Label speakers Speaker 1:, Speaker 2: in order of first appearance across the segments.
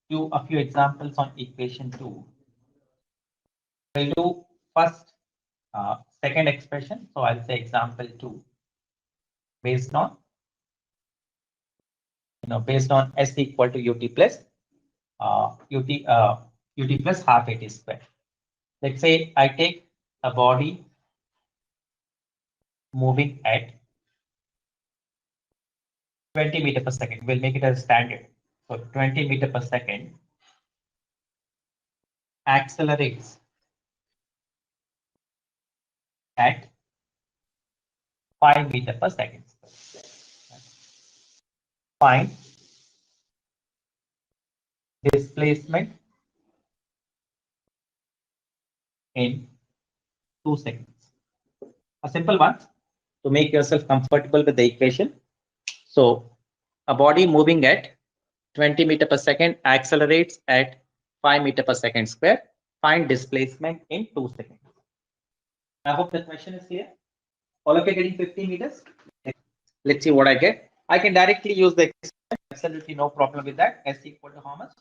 Speaker 1: do a few examples on equation 2. We'll do first second expression. So I'll say example 2 based on based on s equal to ut plus ut plus half at square. Let's say I take a body moving at 20 meter per second. We'll make it as standard. So 20 meter per second accelerates at 5 meter per second. Find displacement in 2 seconds. A simple one to make yourself comfortable with the equation. So a body moving at 20 meter per second accelerates at 5 meter per second square. Find displacement in 2 seconds. I hope the question is clear. All of you getting 50 meters? Let's see what I get. I can directly use the expression. Absolutely no problem with that. S equal to how much?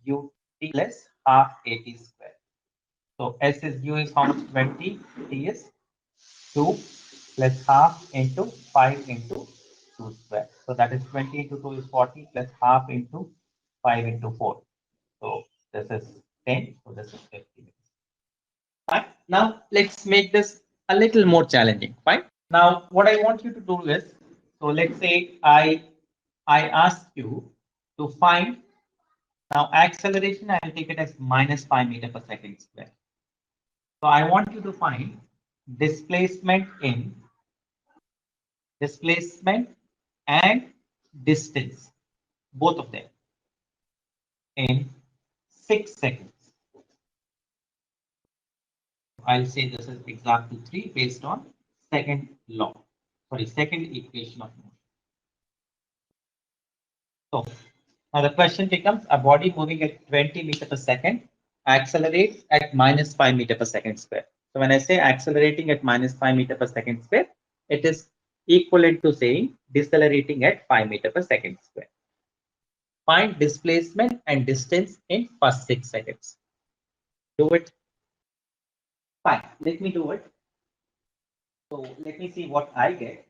Speaker 1: ut plus half at square. So S is U is how much? 20. T is 2 plus half into 5 into 2 square. So that is 20 into 2 is 40 plus half into 5 into 4. So this is 10. So this is 50. Fine. Now let's make this a little more challenging. Fine. Now what I want you to do is, so let's say I ask you to find now acceleration. I'll take it as minus 5 meter per second square. So I want you to find displacement and distance, both of them, in 6 seconds. I'll say this is example 3 based on second equation of motion. So now the question becomes a body moving at 20 meter per second accelerates at minus 5 meter per second square. So when I say accelerating at minus 5 meter per second square, it is equivalent to saying decelerating at 5 meter per second square. Find displacement and distance in first 6 seconds. Do it. Fine, let me do it. So let me see what I get.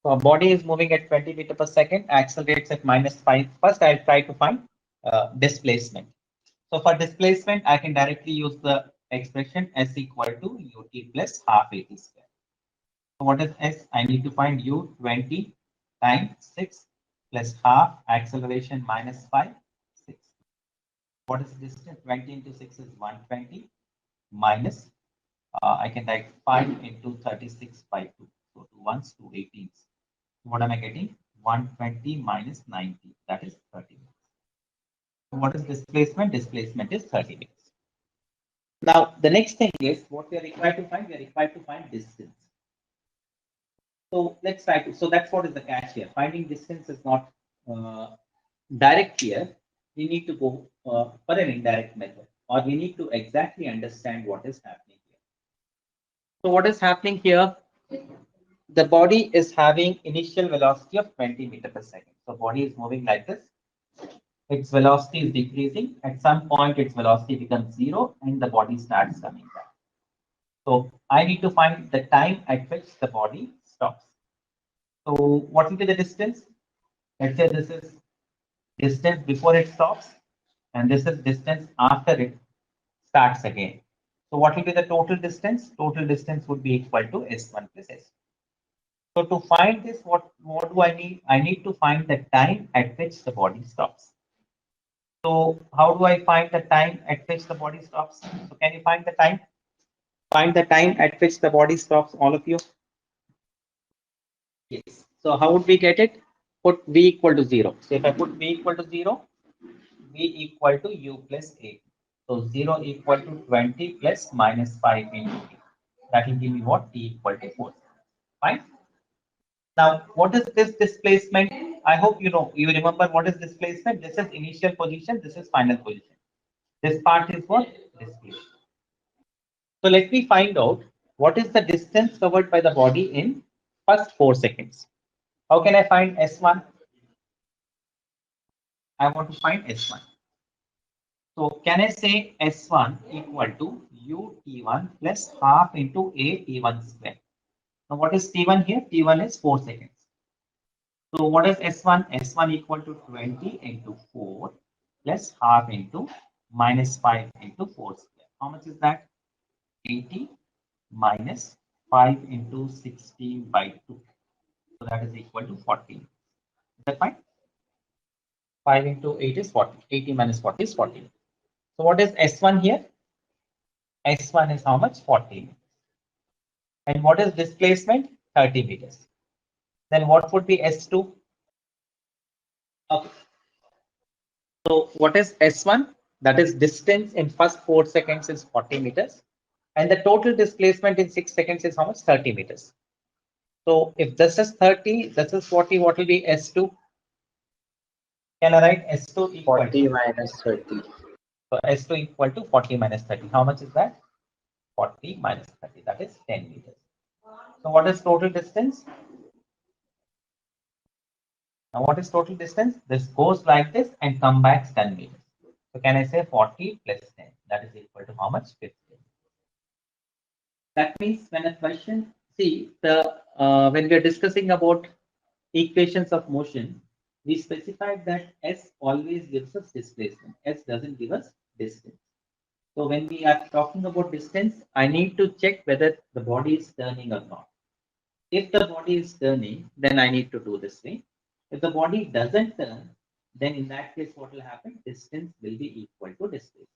Speaker 1: So a body is moving at 20 meter per second, accelerates at minus 5. First, I'll try to find displacement. So for displacement, I can directly use the expression S equal to ut plus half at square. So what is S? I need to find u 20 times 6 plus half acceleration minus 5, 6. What is the distance? 20 into 6 is 120 minus, I can write 5 into 36 by 2. So 2 ones, 2 18s. What am I getting? 120 minus 90, that is 30 minutes. What is displacement? Displacement is 30 minutes. Now, the next thing is what we are required to find. We are required to find distance. So let's try to. So that's what is the catch here. Finding distance is not direct here. We need to go for an indirect method, or we need to exactly understand what is happening here. So what is happening here? The body is having initial velocity of 20 meter per second. So body is moving like this. Its velocity is decreasing. At some point, its velocity becomes 0 and the body starts coming back. So I need to find the time at which the body stops. So what will be the distance? Let's say this is distance before it stops, and this is distance after it starts again. So what will be the total distance? Total distance would be equal to S1 plus S2. So to find this, what do I need? I need to find the time at which the body stops. So how do I find the time at which the body stops? So can you find the time? Find the time at which the body stops, all of you. Yes. So how would we get it? Put V equal to 0. So if I put V equal to 0, V equal to U plus A. So 0 equal to 20 plus minus 5 into T. That will give me what? T equal to 4. Fine. Now, what is this displacement? I hope you remember what is displacement. This is initial position. This is final position. This part is what? Displacement. So let me find out what is the distance covered by the body in first 4 seconds. How can I find S1? I want to find S1. So can I say S1 equal to U T1 plus half into A T1 square? Now what is T1 here? T1 is 4 seconds. So what is S1? S1 equal to 20 into 4 plus half into minus 5 into 4 square. How much is that? 80 minus 5 into 16 by 2. So that is equal to 40. Is that fine? 5 into 8 is 40. 80 minus 40 is 40. So what is S1 here? S1 is how much? 40. And what is displacement? 30 meters. Then what would be S2? Okay. So what is S1? That is distance in first 4 seconds is 40 meters. And the total displacement in 6 seconds is how much? 30 meters. So if this is 30, this is 40, what will be S2? Can I write S2 equal
Speaker 2: 40
Speaker 1: to
Speaker 2: minus 30.
Speaker 1: So S2 equal to 40 minus 30. How much is that? 40 minus 30. That is 10 meters. So what is total distance? Now what is total distance? This goes like this and come back 10 meters. So can I say 40 plus 10? That is equal to how much? 15. That means when a question, see the when we are discussing about equations of motion, we specified that S always gives us displacement. S doesn't give us distance. So when we are talking about distance, I need to check whether the body is turning or not. If the body is turning, then I need to do this way. If the body doesn't turn, then in that case, what will happen? Distance will be equal to displacement.